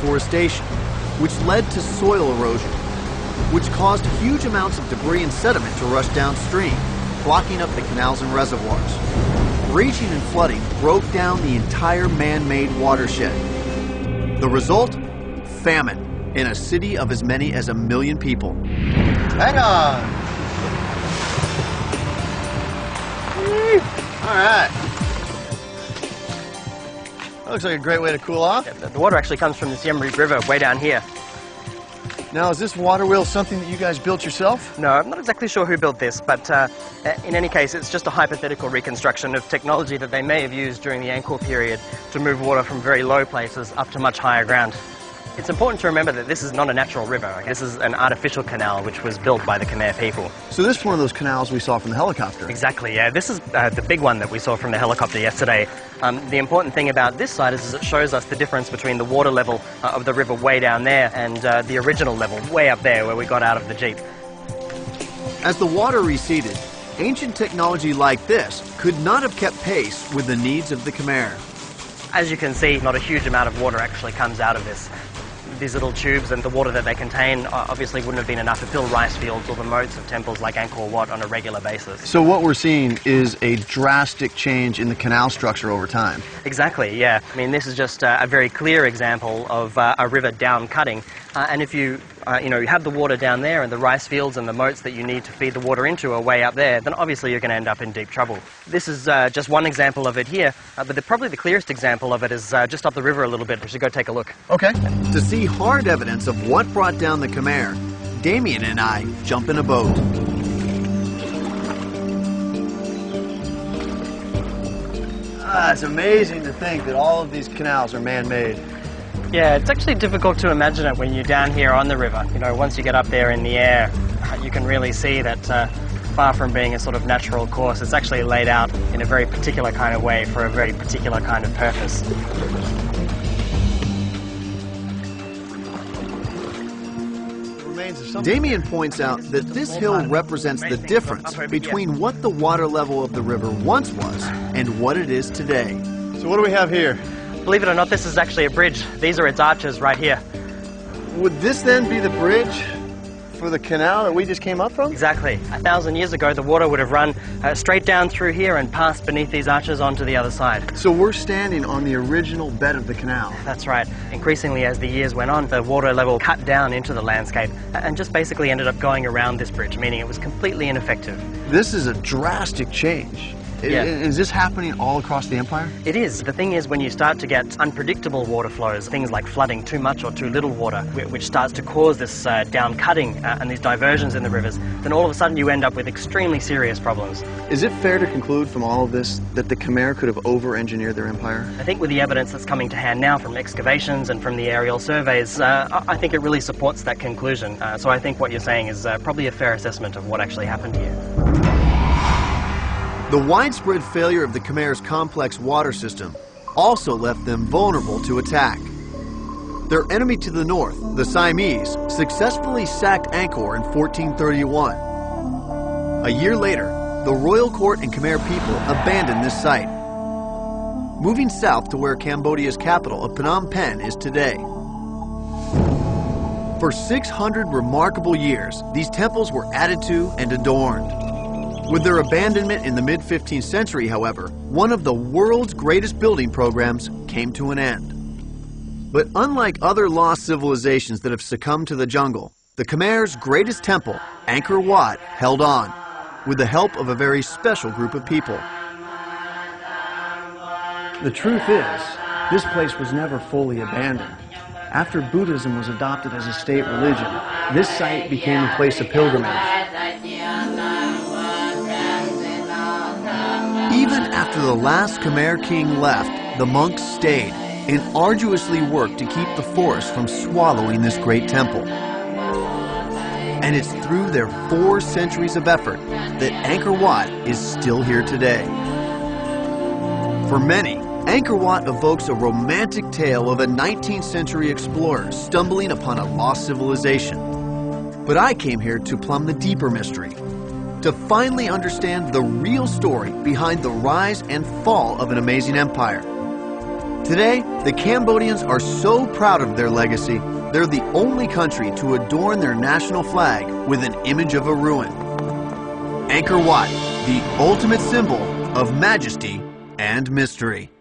deforestation, which led to soil erosion, which caused huge amounts of debris and sediment to rush downstream, blocking up the canals and reservoirs. Raging and flooding broke down the entire man-made watershed. The result? Famine in a city of as many as 1 million people. Hang on! All right. That looks like a great way to cool off. Yeah, the water actually comes from the Siem Reap River way down here. Now, is this water wheel something that you guys built yourself? No, I'm not exactly sure who built this, but in any case, it's just a hypothetical reconstruction of technology that they may have used during the Angkor period to move water from very low places up to much higher ground. It's important to remember that this is not a natural river. This is an artificial canal which was built by the Khmer people. So this is one of those canals we saw from the helicopter? Exactly, yeah. This is the big one that we saw from the helicopter yesterday. The important thing about this site is it shows us the difference between the water level of the river way down there and the original level way up there where we got out of the Jeep. As the water receded, ancient technology like this could not have kept pace with the needs of the Khmer. As you can see, not a huge amount of water actually comes out of this. These little tubes and the water that they contain obviously wouldn't have been enough to fill rice fields or the moats of temples like Angkor Wat on a regular basis. So what we're seeing is a drastic change in the canal structure over time. Exactly, yeah. I mean, this is just a very clear example of a river down cutting. And if you have the water down there and the rice fields and the moats that you need to feed the water into are way up there, then obviously you're going to end up in deep trouble. This is just one example of it here, but probably the clearest example of it is just up the river a little bit. We should go take a look. Okay. To see hard evidence of what brought down the Khmer, Damien and I jump in a boat. It's amazing to think that all of these canals are man-made. Yeah, it's actually difficult to imagine it when you're down here on the river. You know, once you get up there in the air, you can really see that far from being a sort of natural course, it's actually laid out in a very particular kind of way for a very particular kind of purpose. Damien points out that this hill represents the difference between what the water level of the river once was and what it is today. So what do we have here? Believe it or not, this is actually a bridge. These are its arches right here. Would this then be the bridge for the canal that we just came up from? Exactly. 1,000 years ago, the water would have run straight down through here and passed beneath these arches onto the other side. So we're standing on the original bed of the canal. That's right. Increasingly, as the years went on, the water level cut down into the landscape and just basically ended up going around this bridge, meaning it was completely ineffective. This is a drastic change. Yeah. Is this happening all across the empire? It is. The thing is, when you start to get unpredictable water flows, things like flooding, too much or too little water, which starts to cause this down-cutting and these diversions in the rivers, then all of a sudden you end up with extremely serious problems. Is it fair to conclude from all of this that the Khmer could have over-engineered their empire? I think with the evidence that's coming to hand now from excavations and from the aerial surveys, I think it really supports that conclusion. So I think what you're saying is probably a fair assessment of what actually happened here. The widespread failure of the Khmer's complex water system also left them vulnerable to attack. Their enemy to the north, the Siamese, successfully sacked Angkor in 1431. A year later, the royal court and Khmer people abandoned this site, moving south to where Cambodia's capital of Phnom Penh is today. For 600 remarkable years, these temples were added to and adorned. With their abandonment in the mid-15th century, however, one of the world's greatest building programs came to an end. But unlike other lost civilizations that have succumbed to the jungle, the Khmer's greatest temple, Angkor Wat, held on, with the help of a very special group of people. The truth is, this place was never fully abandoned. After Buddhism was adopted as a state religion, this site became a place of pilgrimage. Even after the last Khmer king left, the monks stayed and arduously worked to keep the forest from swallowing this great temple. And it's through their 4 centuries of effort that Angkor Wat is still here today. For many, Angkor Wat evokes a romantic tale of a 19th century explorer stumbling upon a lost civilization. But I came here to plumb the deeper mystery, to finally understand the real story behind the rise and fall of an amazing empire. Today, the Cambodians are so proud of their legacy, they're the only country to adorn their national flag with an image of a ruin. Angkor Wat, the ultimate symbol of majesty and mystery.